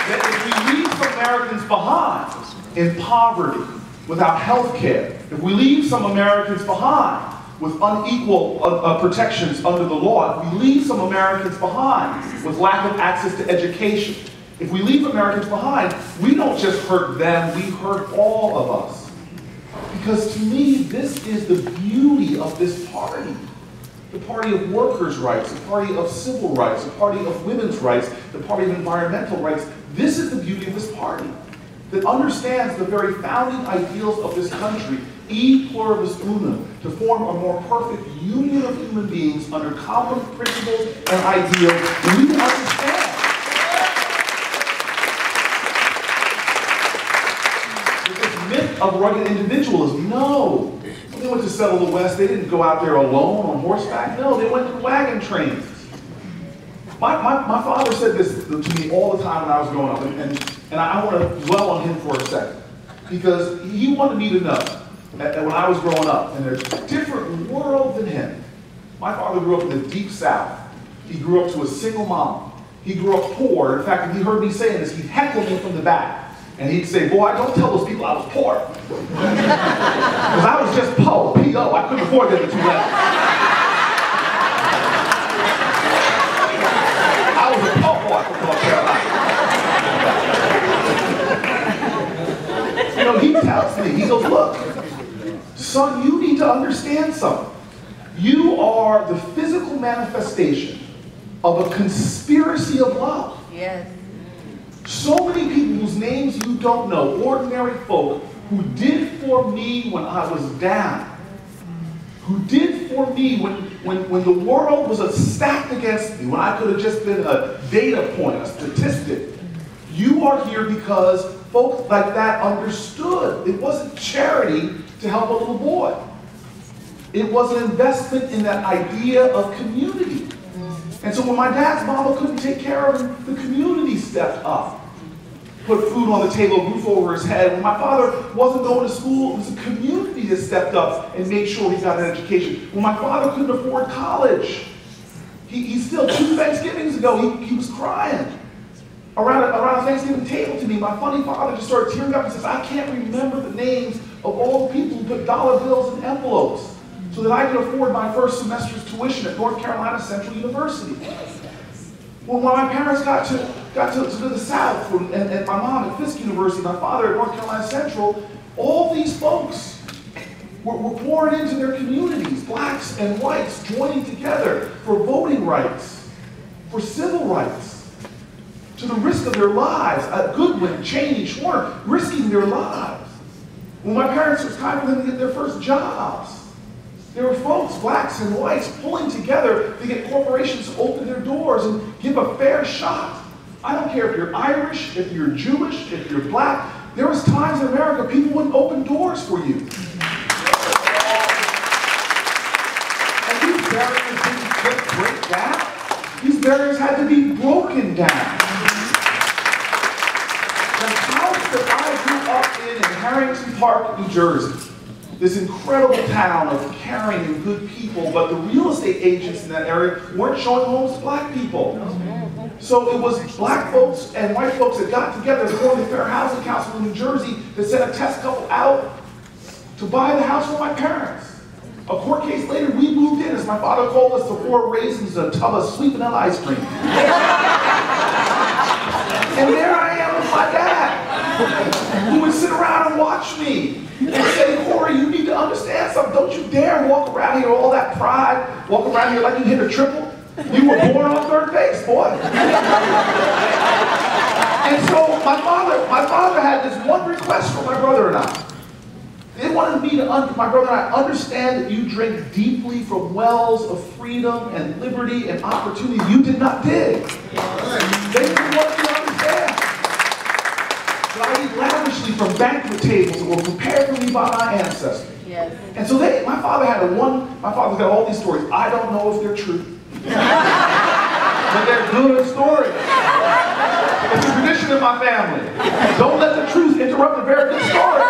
that if we leave some Americans behind in poverty, without health care, if we leave some Americans behind with unequal protections under the law, if we leave some Americans behind with lack of access to education, if we leave Americans behind, we don't just hurt them, we hurt all of us. Because to me, this is the beauty of this party. The party of workers' rights, the party of civil rights, the party of women's rights, the party of environmental rights. This is the beauty of this party, that understands the very founding ideals of this country, e pluribus unum, to form a more perfect union of human beings under common principles and ideals that we can understand. This myth of rugged individualism, no. When they went to settle the West, they didn't go out there alone on horseback. No, they went through wagon trains. My father said this to me all the time when I was growing up, and I want to dwell on him for a second, because he wanted me to know that when I was growing up, in a different world than him. My father grew up in the deep South. He grew up to a single mom. He grew up poor. In fact, if he heard me saying this, he'd heckle me from the back. And he'd say, boy, don't tell those people I was poor. Because I was just po, P-O. I couldn't afford the other two letters. I was a po boy from North Carolina. You know, he tells me, he goes, look, son, you need to understand something. You are the physical manifestation of a conspiracy of love. Yes. So many people whose names you don't know, ordinary folk, who did for me when I was down, who did for me when the world was stacked against me, when I could have just been a data point, a statistic. You are here because folks like that understood. It wasn't charity to help a little boy. It was an investment in that idea of community. And so when my dad's mama couldn't take care of him, the community stepped up. Put food on the table, roof over his head. When my father wasn't going to school, it was the community that stepped up and made sure he got an education. When my father couldn't afford college, he still, 2 Thanksgivings ago, he was crying around a Thanksgiving table to me. My funny father just started tearing up and says, I can't remember the names of all the people who put dollar bills in envelopes so that I could afford my first semester's tuition at North Carolina Central University. Well, when my parents got to the South, and my mom at Fisk University, my father at North Carolina Central, all these folks were pouring into their communities, blacks and whites joining together for voting rights, for civil rights, to the risk of their lives. Goodwin, Cheney, Schwarner, risking their lives. When my parents, it was time for them to get their first jobs. There were folks, blacks and whites, pulling together to get corporations to open their doors and give a fair shot. I don't care if you're Irish, if you're Jewish, if you're black. There was times in America people wouldn't open doors for you. And these barriers didn't break down. These barriers had to be broken down. The house that I grew up in Harrington Park, New Jersey, this incredible town of caring and good people, but the real estate agents in that area weren't showing homes to black people. So it was black folks and white folks that got together to form the Fair Housing Council in New Jersey that sent a test couple out to buy the house for my parents. A court case later, we moved in as my father called us to 4 raisins and a tub of sweet vanilla ice cream. And there I am with my dad, who would sit around and watch me and say, Cory, you need to understand something. Don't you dare walk around here with all that pride, walk around here like you hit a triple. You were born on third base, boy. And so my father had this one request for my brother and I. They wanted me to, my brother and I, understand that you drink deeply from wells of freedom and liberty and opportunity you did not dig. They didn't want you to understand. But I eat lavishly from banquet tables that were prepared for me by my ancestors. Yes. And so my father's got all these stories. I don't know if they're true. But they're good stories. It's a tradition in my family. Don't let the truth interrupt a very good story.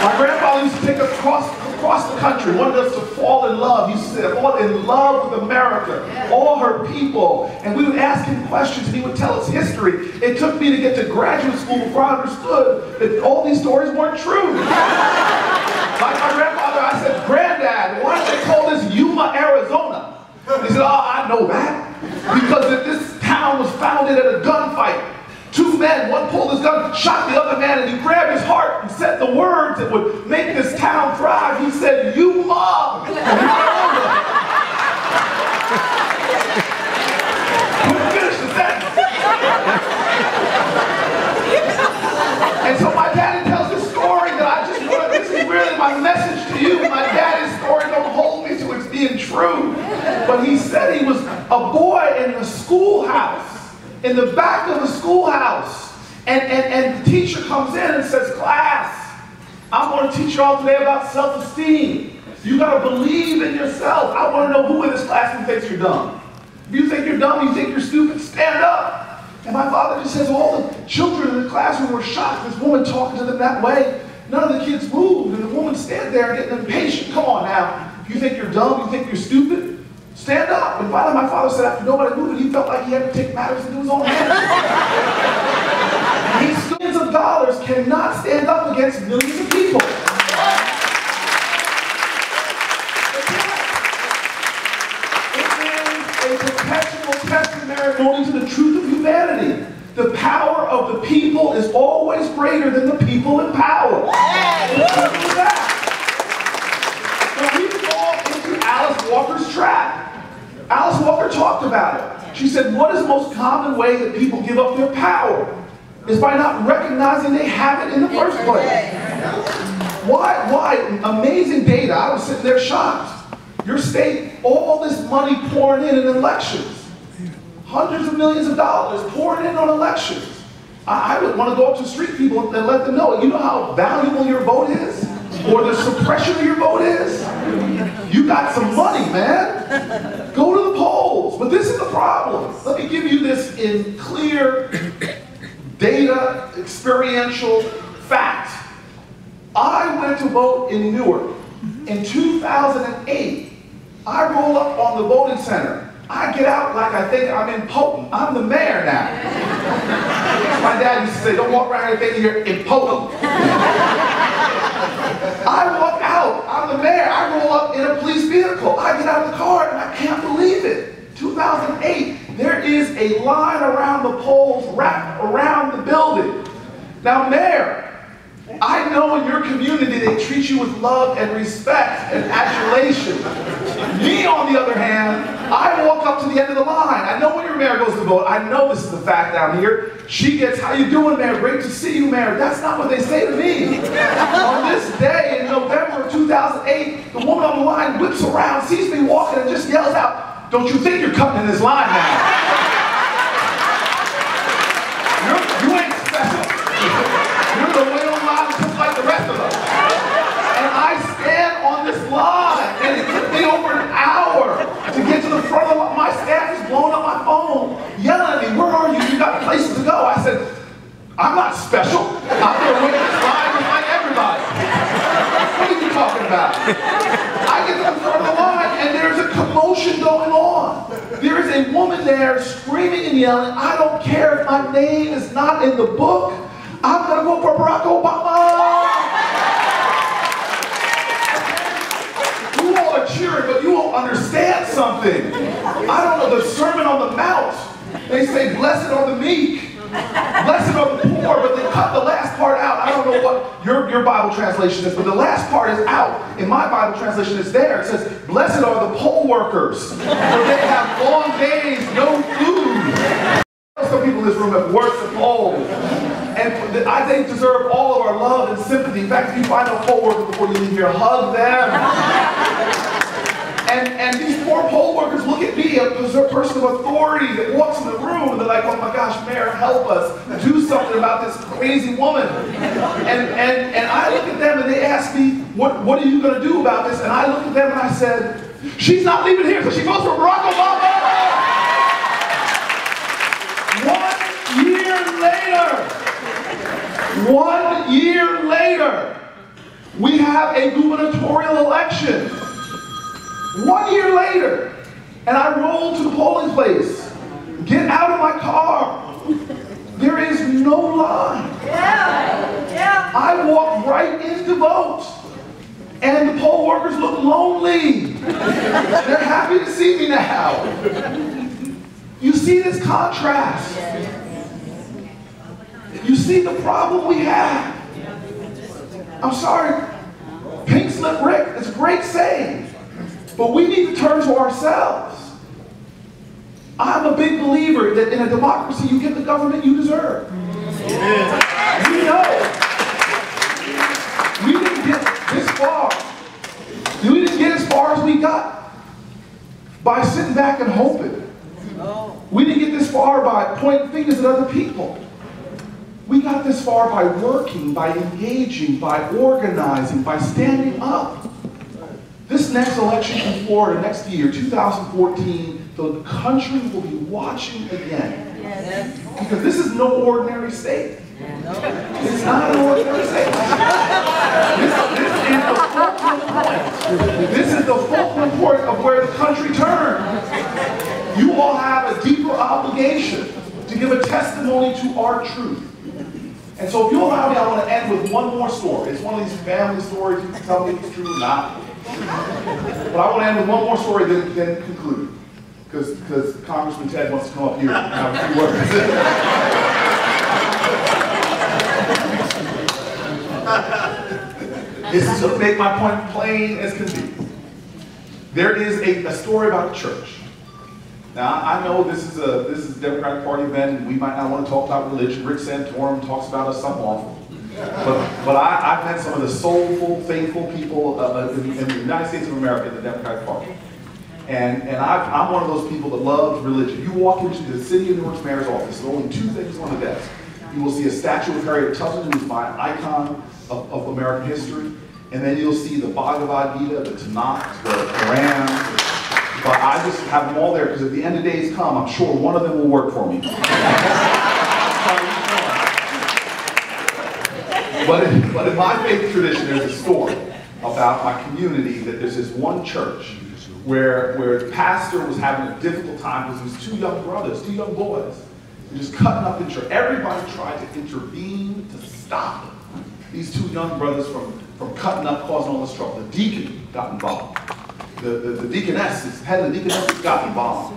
My grandfather used to take us across across the country wanted us to fall in love. He said, fall in love with America, all her people. And we would ask him questions and he would tell us history. It took me to get to graduate school before I understood that all these stories weren't true. Like my grandfather, I said, Granddad, why do they call this Yuma, Arizona? He said, oh, I know that. Because this town was founded at a gunfight. Two men, one pulled his gun, shot the other man, and he grabbed his heart and said the words that would make this town thrive. He said, Yuma. Couldn't finish the sentence. And so my daddy tells this story that I just want, this is really my message to you. My daddy's story don't hold me to it being true. But he said he was a boy in the schoolhouse, in the back of the schoolhouse. And the teacher comes in and says, class, I'm going to teach you all today about self-esteem. You got to believe in yourself. I want to know who in this classroom thinks you're dumb. If you think you're dumb, you think you're stupid, stand up. And my father just says all the children in the classroom were shocked. This woman talking to them that way. None of the kids moved. And the woman stand there getting impatient. Come on now. You think you're dumb? You think you're stupid? Stand up. And finally my father said after nobody moved, he felt like he had to take matters into his own hands. These millions of dollars cannot stand up against millions of people. A perpetual testimony to the truth of humanity. The power of the people is always greater than the people in power. Now we fall into Alice Walker's trap. Alice Walker talked about it. She said, what is the most common way that people give up their power? Is by not recognizing they have it in the first place. Why? Amazing data. I was sitting there shocked. Your state, all this money pouring in elections. Hundreds of millions of dollars pouring in on elections. I would want to go up to street people and let them know, you know how valuable your vote is? Or the suppression of your vote is? You got some money, man. Go to the polls. But this is the problem. Let me give you this in clear data, experiential fact. I went to vote in Newark. In 2008, I roll up on the voting center. I get out like I think I'm in Podium. I'm the mayor now. My dad used to say, don't walk around here thinking you're in Podium. I walk out, I'm the mayor. I roll up in a police vehicle. I get out of the car and I can't believe it. 2008, there is a line around the polls wrapped around the building. Now, mayor, I know in your community they treat you with love and respect and adulation. Me, on the other hand, I walk up to the end of the line. I know when your mayor goes to vote. I know this is the fact down here. She gets, how you doing, mayor? Great to see you, mayor. That's not what they say to me. On this day in November of 2008, the woman on the line whips around, sees me walking, and just yells out, don't you think you're cutting in this line now? You ain't special. You're the way on line just like the rest of us. And I stand on this line, and it took me over an hour to get to the front of my staff is blowing up my phone, yelling at me, where are you? You got places to go. I said, I'm not special. I'm going to wait in this line just like everybody. What are you talking about? I get to the front of the line, and there's a commotion going on. There is a woman there screaming and yelling, I don't care if my name is not in the book. I'm going to vote for Barack Obama. You all are cheering, but you won't understand something. I don't know, the Sermon on the Mount, they say, blessed are the meek, blessed are the poor, but they cut the last part out. I don't know what your Bible translation is, but the last part is out. In my Bible translation, it's there. It says, blessed are the poll workers, for they have long days, no food. Some people in this room have worked at polls. And I think deserve all of our love and sympathy. In fact, if you find a poll worker before you leave here, hug them. And these poor poll workers look at me, a person of authority that walks in the room, and they're like, oh my gosh, Mayor, help us. Do something about this crazy woman. And I look at them and they ask me, what are you going to do about this? And I look at them and I said, she's not leaving here, so she votes for Barack Obama. 1 year later, We have a gubernatorial election. 1 year later, and I roll to the polling place, get out of my car. There is no line. I walk right in to vote. And the poll workers look lonely. They're happy to see me now. You see this contrast. You see the problem we have. I'm sorry, pink slip Rick is a great saying, but we need to turn to ourselves. I'm a big believer that in a democracy you get the government you deserve. We know we didn't get this far. We didn't get as far as we got by sitting back and hoping. We didn't get this far by pointing fingers at other people. We got this far by working, by engaging, by organizing, by standing up. This next election in Florida next year, 2014, the country will be watching again. Because this is no ordinary state. It's not an ordinary state. This is the fulcrum point of where the country turns. You all have a deeper obligation to give a testimony to our truth. And so if you allow me, I want to end with one more story. It's one of these family stories. You can tell me if it's true or not. But I want to end with one more story, then conclude. Because Congressman Ted wants to come up here and have a few words. This is to make my point plain as can be. There is a story about the church. Now, I know this is a Democratic Party event, and we might not want to talk about religion. Rick Santorum talks about us some awful. But I've met some of the soulful, faithful people in the United States of America in the Democratic Party. And I'm one of those people that loves religion. You walk into the city of Newark's mayor's office, there's only two things on the desk. You will see a statue of Harriet Tubman, who's my icon of American history. And then you'll see the Bhagavad Gita, the Tanakh, the Quran. But I just have them all there because at the end of days come, I'm sure one of them will work for me. But in my faith tradition, there's a story about my community that there's this one church where the pastor was having a difficult time because there was two young brothers, two young boys, just cutting up in church. Everybody tried to intervene to stop these two young brothers from cutting up, causing all this trouble. The deacon got involved. The deaconess, the head of the deaconess got involved.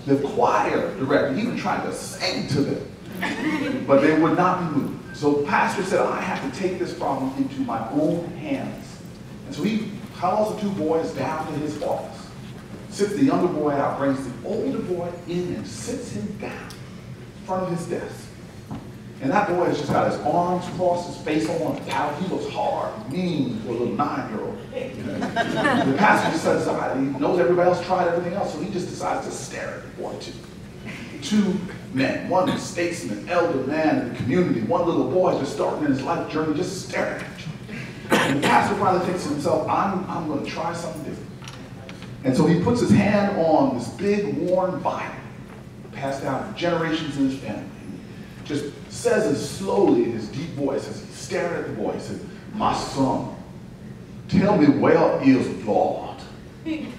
The choir director even tried to sing to them, but they would not be moved. So the pastor said, I have to take this problem into my own hands. And so he calls the two boys down to his office, sits the younger boy out, brings the older boy in and sits him down in front of his desk. And that boy has just got his arms crossed, his face on the towel. He looks hard, mean for a little 9-year-old. The pastor just says, he knows everybody else tried everything else, so he just decides to stare at the boy too. Two men, one statesman, elder man in the community, one little boy just starting in his life journey, just staring at you. And the pastor finally thinks to himself, I'm going to try something different. And so he puts his hand on this big, worn Bible, passed down for generations in his family. Just says it slowly in his deep voice as he's staring at the boy. He said, my son, tell me where is God? And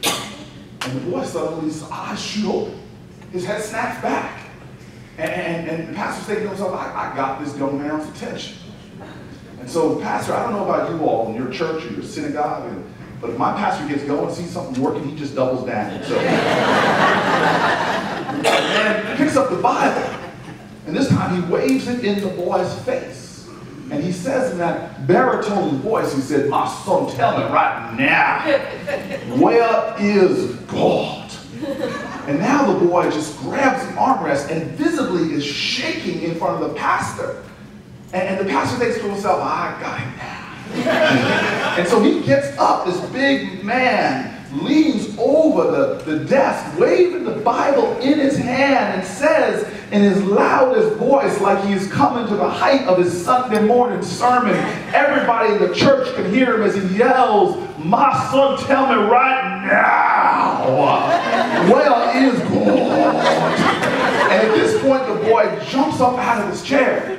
the boy suddenly, his eyes shoot open. His head snaps back. And the pastor's thinking to himself, I got this young man's attention. And so, pastor, I don't know about you all in your church or your synagogue, but if my pastor gets going and sees something working, he just doubles down. So, and picks up the Bible. And this time he waves it in the boy's face. And he says in that baritone voice, he said, my son, tell me right now, where is God? And now the boy just grabs the armrest and visibly is shaking in front of the pastor. And the pastor thinks to himself, I got him now. And so he gets up, this big man, leans over the desk, waving the Bible in his hand and says in his loudest voice, like he's coming to the height of his Sunday morning sermon, everybody in the church can hear him as he yells, my son, tell me right now, where is God? And at this point, the boy jumps up out of his chair.